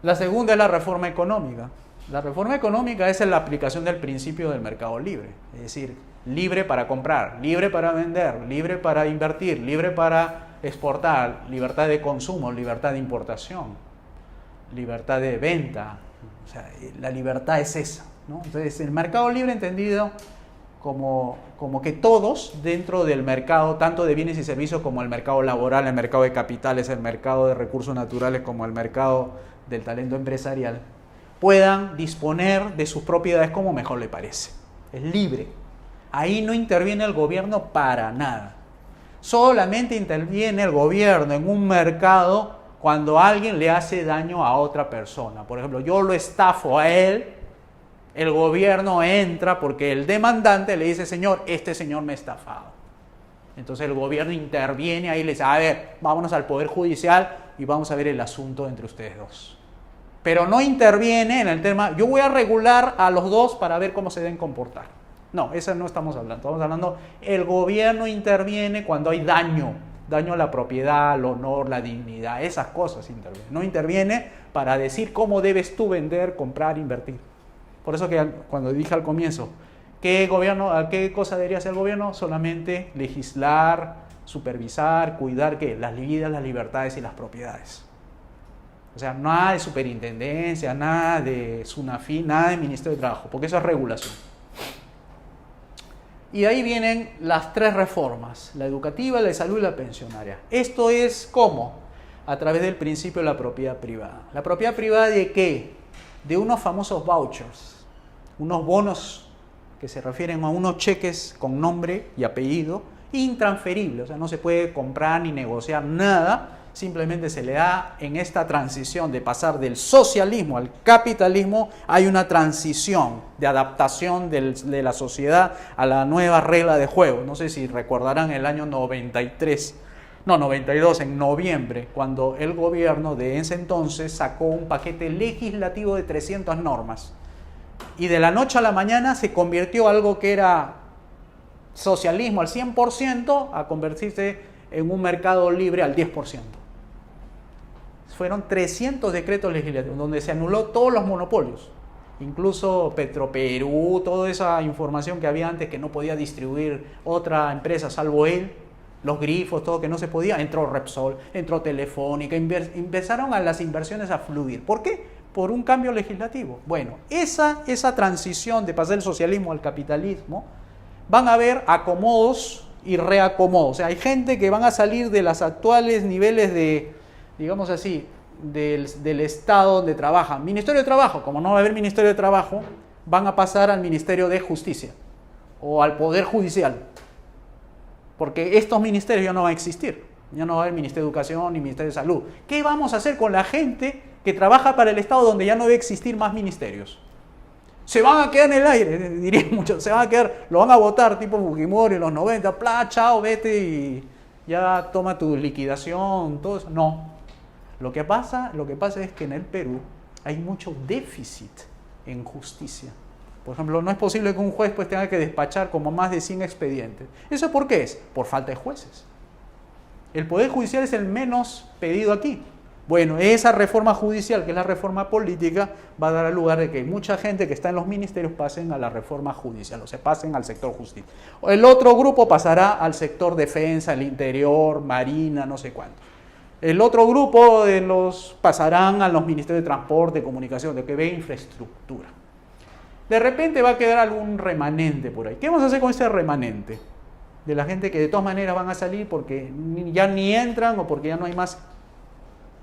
La segunda es la reforma económica. La reforma económica es la aplicación del principio del mercado libre, es decir, libre para comprar, libre para vender, libre para invertir, libre para exportar, libertad de consumo, libertad de importación, libertad de venta. O sea, la libertad es esa, ¿no? Entonces, el mercado libre entendido como que todos dentro del mercado, tanto de bienes y servicios como el mercado laboral, el mercado de capitales, el mercado de recursos naturales como el mercado del talento empresarial, puedan disponer de sus propiedades como mejor le parece. Es libre. Ahí no interviene el gobierno para nada. Solamente interviene el gobierno en un mercado cuando alguien le hace daño a otra persona. Por ejemplo, yo lo estafo a él, el gobierno entra porque el demandante le dice, señor, este señor me ha estafado. Entonces el gobierno interviene ahí y le dice, a ver, vámonos al Poder Judicial y vamos a ver el asunto entre ustedes dos. Pero no interviene en el tema, yo voy a regular a los dos para ver cómo se deben comportar. No, eso no estamos hablando. Estamos hablando, el gobierno interviene cuando hay daño a la propiedad, al honor, la dignidad, esas cosas intervienen. No interviene para decir cómo debes tú vender, comprar, invertir. Por eso que cuando dije al comienzo, ¿qué cosa debería hacer el gobierno? Solamente legislar, supervisar, cuidar ¿qué? Las vidas, las libertades y las propiedades. O sea, nada de superintendencia, nada de SUNAFI, nada de Ministerio de Trabajo, porque eso es regulación. Y ahí vienen las 3 reformas, la educativa, la de salud y la pensionaria. Esto es ¿cómo? A través del principio de la propiedad privada. ¿La propiedad privada de qué? De unos famosos vouchers, unos bonos que se refieren a unos cheques con nombre y apellido intransferibles. O sea, no se puede comprar ni negociar nada. Simplemente se le da en esta transición de pasar del socialismo al capitalismo, hay una transición de adaptación de la sociedad a la nueva regla de juego. No sé si recordarán el año 92, en noviembre, cuando el gobierno de ese entonces sacó un paquete legislativo de 300 normas. Y de la noche a la mañana se convirtió algo que era socialismo al 100% a convertirse en un mercado libre al 10%. Fueron 300 decretos legislativos donde se anuló todos los monopolios incluso Petroperú, toda esa información que había antes que no podía distribuir otra empresa salvo él, los grifos, todo que no se podía, entró Repsol, entró Telefónica, empezaron a las inversiones a fluir. ¿Por qué? Por un cambio legislativo. Bueno, esa transición de pasar del socialismo al capitalismo, van a haber acomodos y reacomodos. O sea, hay gente que van a salir de los actuales niveles de, digamos así, del Estado donde trabajan. Ministerio de Trabajo, como no va a haber Ministerio de Trabajo, van a pasar al Ministerio de Justicia o al Poder Judicial. Porque estos ministerios ya no van a existir. Ya no va a haber Ministerio de Educación ni Ministerio de Salud. ¿Qué vamos a hacer con la gente que trabaja para el Estado donde ya no debe existir más ministerios? Se van a quedar en el aire, dirían muchos. Se van a quedar, lo van a votar tipo Fujimori en los 90. Chao, vete y ya toma tu liquidación, todo eso. No. Lo que pasa es que en el Perú hay mucho déficit en justicia. Por ejemplo, no es posible que un juez pues tenga que despachar como más de 100 expedientes. ¿Eso por qué es? Por falta de jueces. El Poder Judicial es el menos pedido aquí. Bueno, esa reforma judicial, que es la reforma política, va a dar lugar de que mucha gente que está en los ministerios pasen a la reforma judicial, o se pasen al sector justicia. El otro grupo pasará al sector defensa, el interior, marina, no sé cuánto. El otro grupo de los pasarán a los ministerios de transporte, comunicación, de que ve infraestructura. De repente va a quedar algún remanente por ahí. ¿Qué vamos a hacer con ese remanente? De la gente que de todas maneras van a salir porque ya ni entran o porque ya no hay más,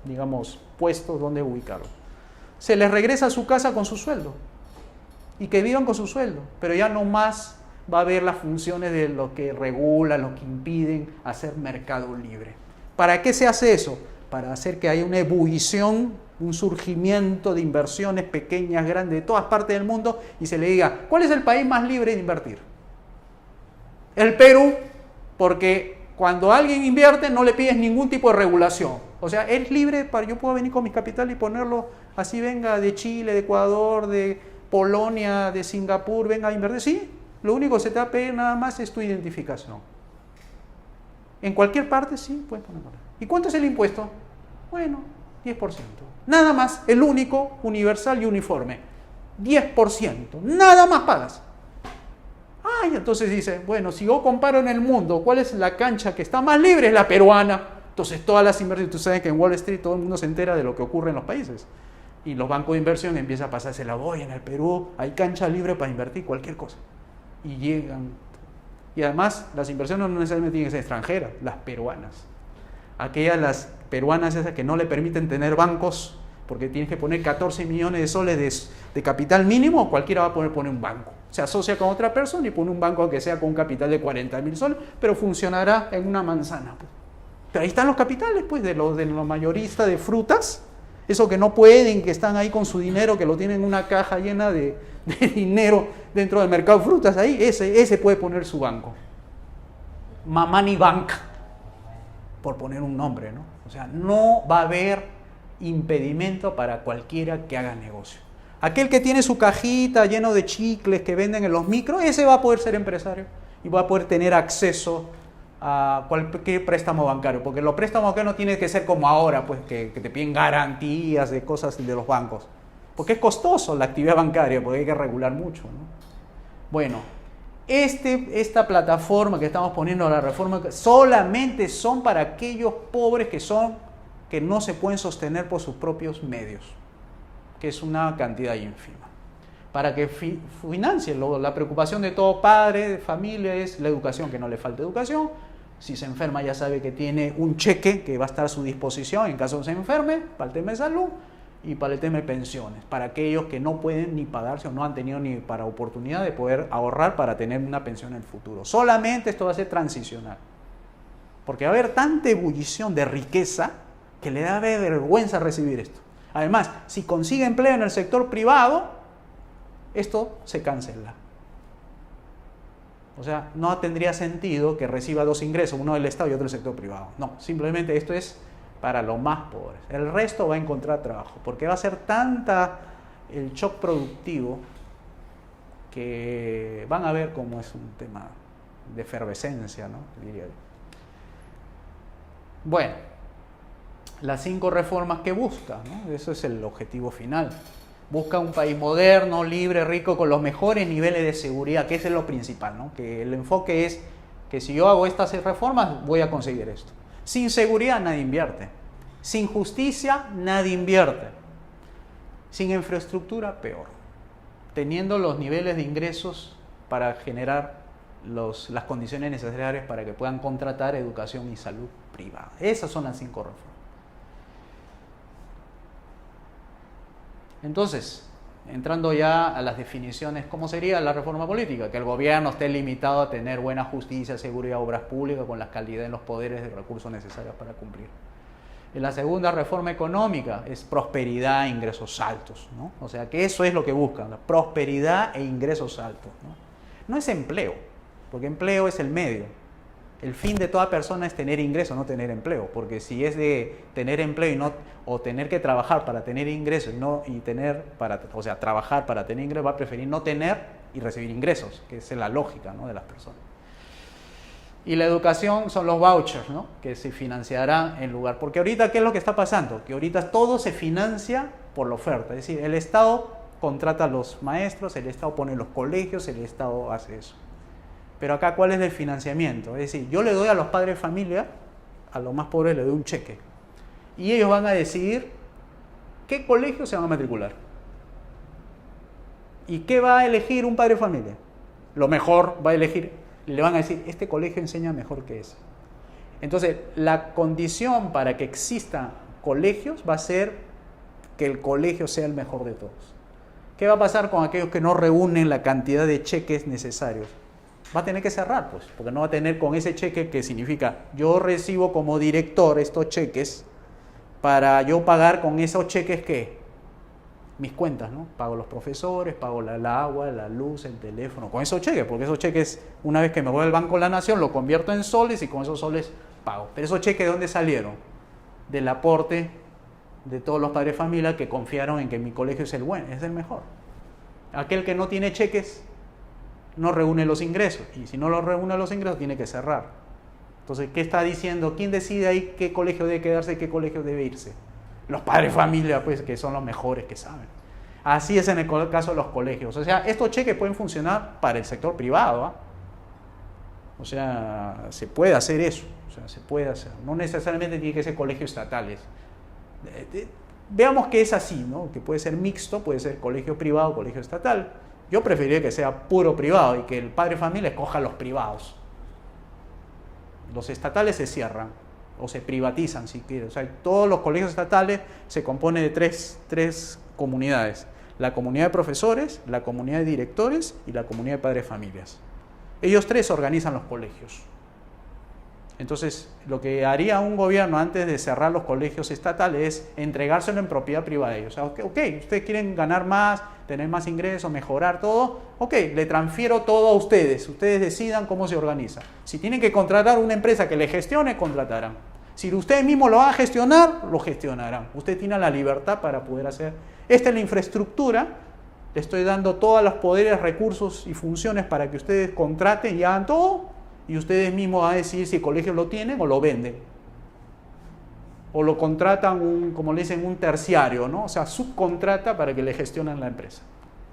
digamos, puestos donde ubicarlo. Se les regresa a su casa con su sueldo y que vivan con su sueldo, pero ya no más va a haber las funciones de lo que regulan, lo que impiden hacer mercado libre. ¿Para qué se hace eso? Para hacer que haya una ebullición, un surgimiento de inversiones pequeñas, grandes, de todas partes del mundo y se le diga, ¿cuál es el país más libre de invertir? El Perú, porque cuando alguien invierte no le pides ningún tipo de regulación. O sea, es libre para yo puedo venir con mi capital y ponerlo así, venga de Chile, de Ecuador, de Polonia, de Singapur, venga a invertir. Sí, lo único que se te va a pedir nada más es tu identificación. En cualquier parte sí puedes ponerlo. ¿Y cuánto es el impuesto? Bueno, 10%. Nada más, el único, universal y uniforme. 10%. Nada más pagas. Y entonces dice, bueno, si yo comparo en el mundo, ¿cuál es la cancha que está más libre? Es la peruana. Entonces todas las inversiones, tú sabes que en Wall Street todo el mundo se entera de lo que ocurre en los países. Y los bancos de inversión empiezan a pasarse la voy en el Perú, hay cancha libre para invertir cualquier cosa. Y llegan. Y además, las inversiones no necesariamente tienen que ser extranjeras, las peruanas. Aquellas, las peruanas esas que no le permiten tener bancos, porque tienes que poner 14 millones de soles de capital mínimo, cualquiera va a poder poner un banco. Se asocia con otra persona y pone un banco que sea con un capital de 40.000 soles, pero funcionará en una manzana. Pero ahí están los capitales, pues, de los mayoristas de frutas, esos que no pueden, que están ahí con su dinero, que lo tienen en una caja llena de dinero dentro del mercado de frutas, ahí ese puede poner su banco. Mamani Bank, por poner un nombre, ¿no? O sea, no va a haber impedimento para cualquiera que haga negocio. Aquel que tiene su cajita lleno de chicles que venden en los micros, ese va a poder ser empresario y va a poder tener acceso a cualquier préstamo bancario, porque los préstamos bancarios no tienen que ser como ahora, pues que te piden garantías de cosas de los bancos, porque es costoso la actividad bancaria, porque hay que regular mucho, ¿no? Bueno, esta plataforma que estamos poniendo a la reforma solamente son para aquellos pobres que no se pueden sostener por sus propios medios, que es una cantidad ínfima. Para que financien, la preocupación de todo padre, de familia, es la educación, que no le falte educación. Si se enferma ya sabe que tiene un cheque que va a estar a su disposición en caso de se enferme, para el tema de salud y para el tema de pensiones, para aquellos que no pueden ni pagarse o no han tenido ni para oportunidad de poder ahorrar para tener una pensión en el futuro. Solamente esto va a ser transicional, porque va a haber tanta ebullición de riqueza que le da vergüenza recibir esto. Además, si consigue empleo en el sector privado, esto se cancela. O sea, no tendría sentido que reciba dos ingresos, uno del Estado y otro del sector privado. No, simplemente esto es para los más pobres. El resto va a encontrar trabajo, porque va a ser tanta el shock productivo que van a ver cómo es un tema de efervescencia, ¿no? Diría yo. Bueno, las 5 reformas que busca, ¿no? Eso es el objetivo final. Busca un país moderno, libre, rico, con los mejores niveles de seguridad, que ese es lo principal, ¿no? Que el enfoque es que si yo hago estas reformas, voy a conseguir esto. Sin seguridad nadie invierte. Sin justicia nadie invierte. Sin infraestructura, peor. Teniendo los niveles de ingresos para generar las condiciones necesarias para que puedan contratar educación y salud privada. Esas son las 5 reformas. Entonces, entrando ya a las definiciones, ¿cómo sería la reforma política? Que el gobierno esté limitado a tener buena justicia, seguridad, obras públicas, con la calidad en los poderes de recursos necesarios para cumplir. En la segunda reforma económica es prosperidad e ingresos altos, ¿no? O sea, que eso es lo que buscan, la prosperidad e ingresos altos, ¿no? No es empleo, porque empleo es el medio. El fin de toda persona es tener ingreso, no tener empleo, porque si es de tener empleo o tener que trabajar para tener ingresos trabajar para tener ingresos, va a preferir no tener y recibir ingresos, que es la lógica, ¿no?, de las personas. Y la educación son los vouchers, ¿no?, que se financiarán en lugar. Porque ahorita, ¿qué es lo que está pasando? Que ahorita todo se financia por la oferta. Es decir, el Estado contrata a los maestros, el Estado pone los colegios, el Estado hace eso. Pero acá, ¿cuál es el financiamiento? Es decir, yo le doy a los padres de familia, a los más pobres le doy un cheque. Y ellos van a decidir qué colegio se van a matricular. ¿Y qué va a elegir un padre de familia? Lo mejor va a elegir. Le van a decir, este colegio enseña mejor que ese. Entonces, la condición para que existan colegios va a ser que el colegio sea el mejor de todos. ¿Qué va a pasar con aquellos que no reúnen la cantidad de cheques necesarios? Va a tener que cerrar, pues, porque no va a tener con ese cheque que significa, yo recibo como director estos cheques para yo pagar con esos cheques, ¿qué? Mis cuentas, ¿no? Pago los profesores, pago el agua, la luz, el teléfono, con esos cheques, porque esos cheques, una vez que me voy al Banco de la Nación, lo convierto en soles y con esos soles pago. Pero esos cheques, ¿de dónde salieron? Del aporte de todos los padres de familia que confiaron en que mi colegio es el bueno, es el mejor. Aquel que no tiene cheques no reúne los ingresos, y si no los reúne los ingresos tiene que cerrar. Entonces, ¿qué está diciendo? ¿Quién decide ahí qué colegio debe quedarse y qué colegio debe irse? Los padres de familia, pues, que son los mejores que saben. Así es en el caso de los colegios. O sea, estos cheques pueden funcionar para el sector privado, ¿eh? O sea, se puede hacer eso. O sea, se puede hacer. No necesariamente tiene que ser colegios estatales. Veamos que es así, ¿no? Que puede ser mixto, puede ser colegio privado, colegio estatal. Yo preferiría que sea puro privado y que el padre de familia escoja los privados. Los estatales se cierran o se privatizan, si quiere. O sea, todos los colegios estatales se componen de tres comunidades. La comunidad de profesores, la comunidad de directores y la comunidad de padres de familias. Ellos tres organizan los colegios. Entonces, lo que haría un gobierno antes de cerrar los colegios estatales es entregárselo en propiedad privada de ellos. O sea, ok, ustedes quieren ganar más, tener más ingresos, mejorar todo, ok, le transfiero todo a ustedes. Ustedes decidan cómo se organiza. Si tienen que contratar una empresa que le gestione, contratarán. Si ustedes mismos lo van a gestionar, lo gestionarán. Usted tiene la libertad para poder hacer. Esta es la infraestructura. Le estoy dando todos los poderes, recursos y funciones para que ustedes contraten y hagan todo. Y ustedes mismos van a decidir si el colegio lo tienen o lo venden. O lo contratan, como le dicen, un terciario, ¿no? O sea, subcontrata para que le gestionen la empresa.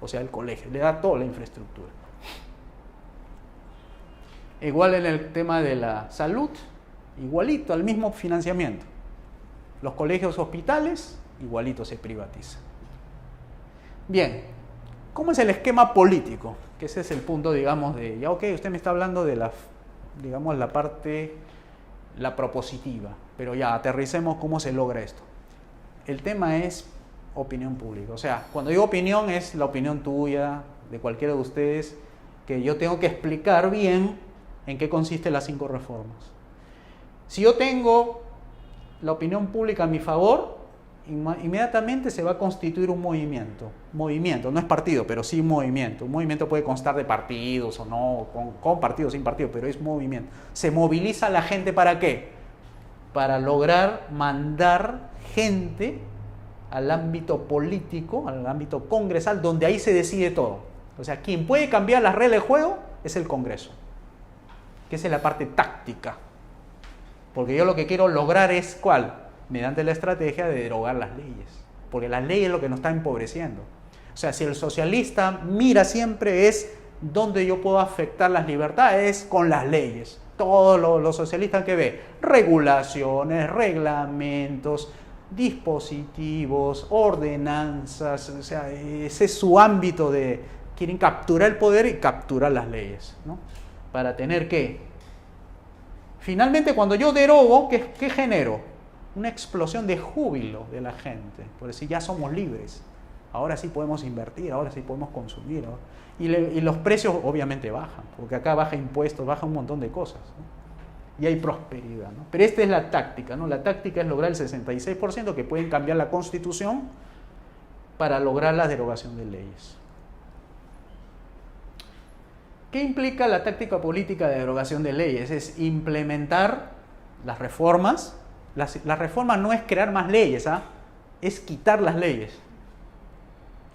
O sea, el colegio. Le da toda la infraestructura. Igual en el tema de la salud, igualito, al mismo financiamiento. Los colegios hospitales, igualito se privatiza. Bien, ¿cómo es el esquema político? Que ese es el punto, digamos, de, ya ok, usted me está hablando de la parte, la propositiva, pero ya aterricemos cómo se logra esto. El tema es opinión pública. O sea, cuando digo opinión es la opinión tuya, de cualquiera de ustedes, que yo tengo que explicar bien en qué consisten las 5 reformas. Si yo tengo la opinión pública a mi favor, inmediatamente se va a constituir un movimiento. Movimiento, no es partido, pero sí movimiento. Un movimiento puede constar de partidos o no, con partido o sin partido, pero es movimiento. Se moviliza la gente ¿para qué? Para lograr mandar gente al ámbito político, al ámbito congresal, donde ahí se decide todo. O sea, quien puede cambiar las reglas de juego es el Congreso, que esa es la parte táctica. Porque yo lo que quiero lograr es ¿cuál? Mediante la estrategia de derogar las leyes. Porque las leyes es lo que nos está empobreciendo. O sea, si el socialista mira siempre es donde yo puedo afectar las libertades con las leyes. Todos los socialistas que ve, regulaciones, reglamentos, dispositivos, ordenanzas, o sea, ese es su ámbito de, quieren capturar el poder y capturar las leyes, ¿no? Para tener que, finalmente cuando yo derogo, ¿qué genero? Una explosión de júbilo de la gente, por decir, ya somos libres, ahora sí podemos invertir, ahora sí podemos consumir, ¿no? Y los precios obviamente bajan, porque acá baja impuestos, baja un montón de cosas, ¿no? Y hay prosperidad, ¿no? Pero esta es la táctica, ¿no? La táctica es lograr el 66% que pueden cambiar la Constitución para lograr la derogación de leyes. ¿Qué implica la táctica política de derogación de leyes? Es implementar las reformas. La reforma no es crear más leyes, ¿ah? Es quitar las leyes.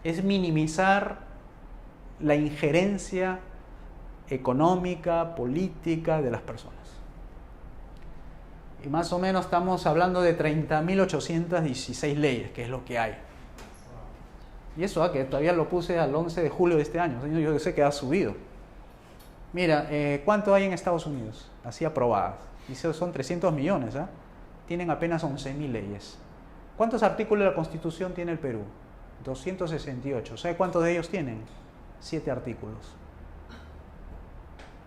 Es minimizar la injerencia económica, política de las personas. Y más o menos estamos hablando de 30.816 leyes, que es lo que hay. Y eso, que todavía lo puse al 11 de julio de este año. Yo sé que ha subido. Mira, ¿cuánto hay en Estados Unidos? Así aprobadas. Y son 300 millones, ¿ah? Tienen apenas 11.000 leyes. ¿Cuántos artículos de la Constitución tiene el Perú? 268. ¿Sabe cuántos de ellos tienen? 7 artículos.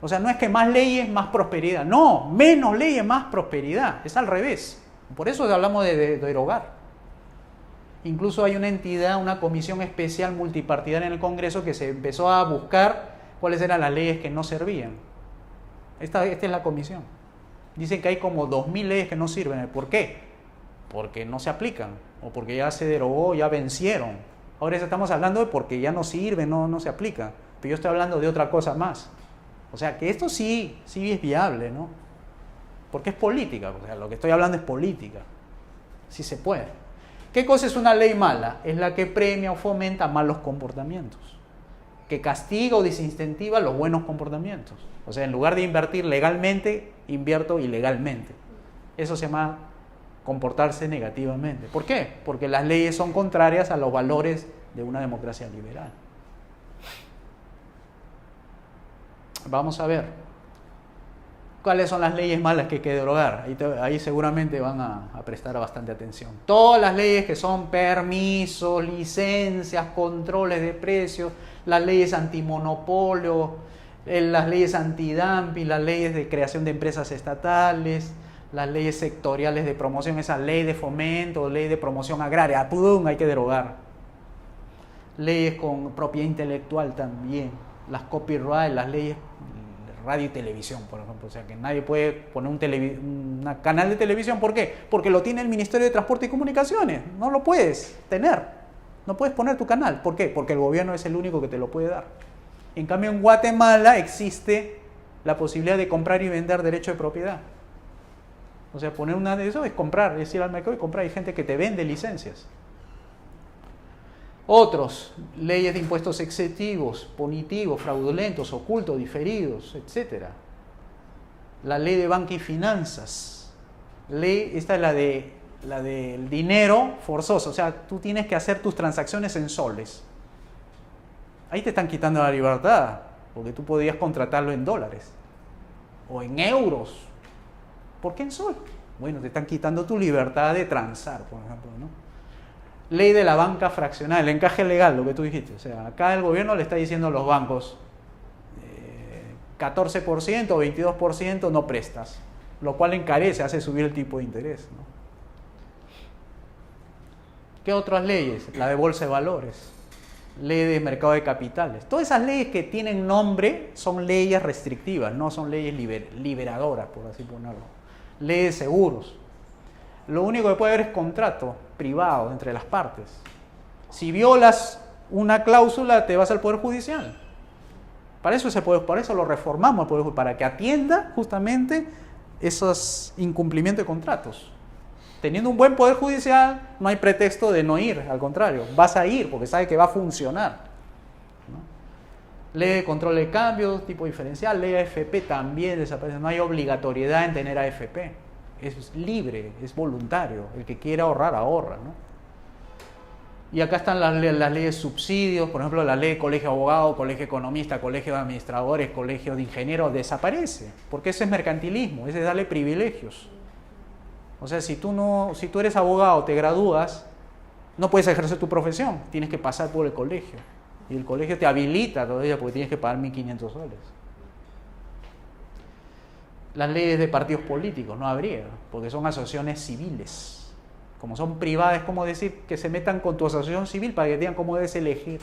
O sea, no es que más leyes, más prosperidad. No, menos leyes, más prosperidad. Es al revés. Por eso hablamos de derogar. Incluso hay una entidad, una comisión especial multipartidaria en el Congreso que se empezó a buscar cuáles eran las leyes que no servían. Esta es la comisión. Dicen que hay como 2.000 leyes que no sirven. ¿Por qué? Porque no se aplican o porque ya se derogó, ya vencieron. Ahora estamos hablando de porque ya no sirven, no se aplican. Pero yo estoy hablando de otra cosa más. O sea, que esto sí es viable, ¿no? Porque es política, o sea, lo que estoy hablando es política. Sí se puede. ¿Qué cosa es una ley mala? Es la que premia o fomenta malos comportamientos, que castiga o desincentiva los buenos comportamientos. O sea, en lugar de invertir legalmente, invierto ilegalmente. Eso se llama comportarse negativamente. ¿Por qué? Porque las leyes son contrarias a los valores de una democracia liberal. Vamos a ver cuáles son las leyes malas que hay que derogar. Ahí seguramente van a prestar bastante atención. Todas las leyes que son permisos, licencias, controles de precios, las leyes antimonopolio, las leyes antidumping, las leyes de creación de empresas estatales, las leyes sectoriales de promoción, esa ley de fomento, ley de promoción agraria, ¡pum!, hay que derogar. Leyes con propiedad intelectual también, las copyright, las leyes de radio y televisión, por ejemplo. O sea, que nadie puede poner un canal de televisión. ¿Por qué? Porque lo tiene el Ministerio de Transporte y Comunicaciones. No lo puedes tener. No puedes poner tu canal. ¿Por qué? Porque el gobierno es el único que te lo puede dar. En cambio, en Guatemala existe la posibilidad de comprar y vender derecho de propiedad. O sea, poner una de eso es comprar, es ir al mercado y comprar. Hay gente que te vende licencias. Otros, leyes de impuestos excesivos, punitivos, fraudulentos, ocultos, diferidos, etc. La ley de banca y finanzas. Esta es la del dinero forzoso. O sea, tú tienes que hacer tus transacciones en soles. Ahí te están quitando la libertad, porque tú podías contratarlo en dólares o en euros. ¿Por qué en sol? Bueno, te están quitando tu libertad de transar, por ejemplo, ¿no? Ley de la banca fraccionada, el encaje legal, lo que tú dijiste. O sea, acá el gobierno le está diciendo a los bancos 14% o 22% no prestas, lo cual encarece, hace subir el tipo de interés, ¿no? ¿Qué otras leyes? La de bolsa de valores, ley de mercado de capitales. Todas esas leyes que tienen nombre son leyes restrictivas, no son leyes liberadoras, por así ponerlo. Ley de seguros. Lo único que puede haber es contrato privado entre las partes. Si violas una cláusula, te vas al Poder Judicial. Para eso lo reformamos al Poder Judicial, para que atienda justamente esos incumplimientos de contratos. Teniendo un buen Poder Judicial, no hay pretexto de no ir, al contrario, vas a ir porque sabes que va a funcionar, ¿no? Ley de control de cambios, tipo diferencial, ley de AFP también desaparece, no hay obligatoriedad en tener AFP. Es libre, es voluntario. El que quiera ahorrar, ahorra, ¿no? Y acá están las leyes subsidios, por ejemplo, la ley de colegio de abogados, colegio economista, colegio de administradores, colegio de ingenieros, desaparece, porque ese es mercantilismo, ese es darle privilegios. O sea, si tú eres abogado, te gradúas, no puedes ejercer tu profesión, tienes que pasar por el colegio. Y el colegio te habilita todavía porque tienes que pagar 1.500 soles. Las leyes de partidos políticos no habría, porque son asociaciones civiles. Como son privadas, es como decir que se metan con tu asociación civil para que digan cómo debes elegir,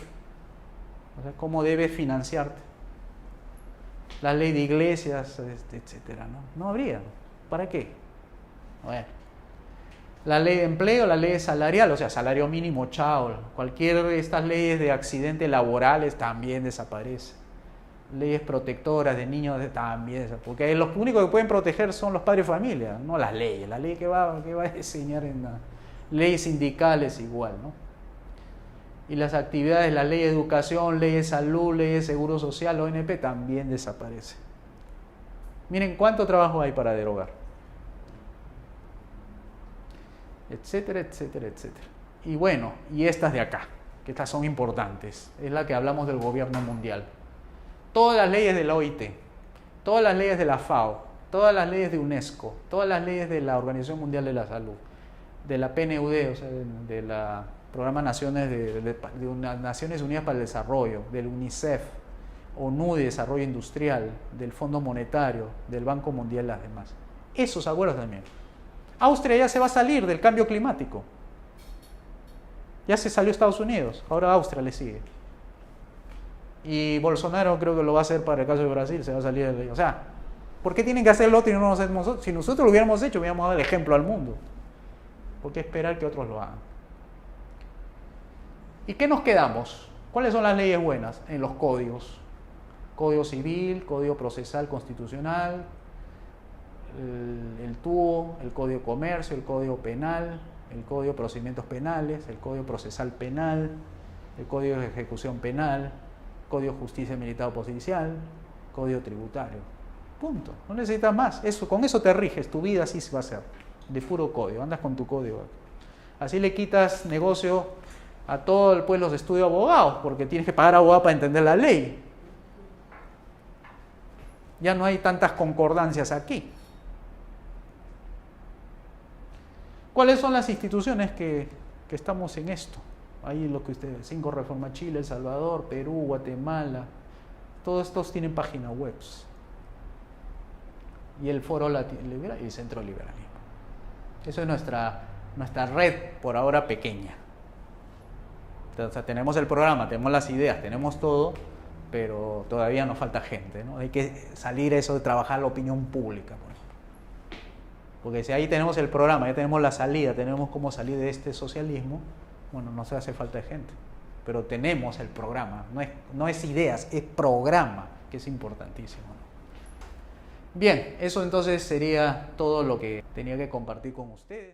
o sea, cómo debes financiarte. La ley de iglesias, etcétera, ¿no? No habría. ¿Para qué? Bueno. La ley de empleo, la ley salarial, o sea, salario mínimo, chao. Cualquier de estas leyes de accidentes laborales también desaparece. Leyes protectoras de niños también, porque los únicos que pueden proteger son los padres de familia, no las leyes. La ley que va a diseñar en las leyes sindicales igual, ¿no? Y las actividades, la ley de educación, ley de salud, ley de seguro social, ONP, también desaparece. Miren cuánto trabajo hay para derogar. Etcétera, etcétera, etcétera. Y bueno, y estas de acá, que estas son importantes, es la que hablamos del gobierno mundial. Todas las leyes de la OIT, todas las leyes de la FAO, todas las leyes de UNESCO, todas las leyes de la Organización Mundial de la Salud, de la PNUD, o sea, de la Programa Naciones de Naciones Unidas para el Desarrollo, del UNICEF, ONU de Desarrollo Industrial, del Fondo Monetario, del Banco Mundial y las demás. Esos acuerdos también. Austria ya se va a salir del cambio climático. Ya se salió Estados Unidos, ahora Austria le sigue. Y Bolsonaro creo que lo va a hacer para el caso de Brasil, se va a salir de la... O sea, ¿por qué tienen que hacer lo otro y no lo hacemos nosotros? Si nosotros lo hubiéramos hecho, hubiéramos dado el ejemplo al mundo. ¿Por qué esperar que otros lo hagan? ¿Y qué nos quedamos? ¿Cuáles son las leyes buenas? En los códigos. Código civil, código procesal constitucional, el TUO, el código de comercio, el código penal, el código de procedimientos penales, el código procesal penal, el código de ejecución penal, código de justicia militar o policial, código tributario. Punto. No necesitas más. Con eso te riges. Tu vida así va a ser. De puro código. Andas con tu código. Así le quitas negocio a todo el pueblo de estudio de abogados, porque tienes que pagar abogado para entender la ley. Ya no hay tantas concordancias aquí. ¿Cuáles son las instituciones que estamos en esto? Ahí lo que ustedes, 5 Reforma Chile, El Salvador, Perú, Guatemala, todos estos tienen páginas web. Y el Foro Latinoamericano y el Centro Liberalismo. Eso es nuestra red por ahora pequeña. O sea, tenemos el programa, tenemos las ideas, tenemos todo, pero todavía nos falta gente, ¿no? Hay que salir eso de trabajar la opinión pública, por ejemplo. Porque si ahí tenemos el programa, ya tenemos la salida, tenemos cómo salir de este socialismo, bueno, no se hace falta gente, pero tenemos el programa, no es ideas, es programa, que es importantísimo, ¿no? Bien, eso entonces sería todo lo que tenía que compartir con ustedes.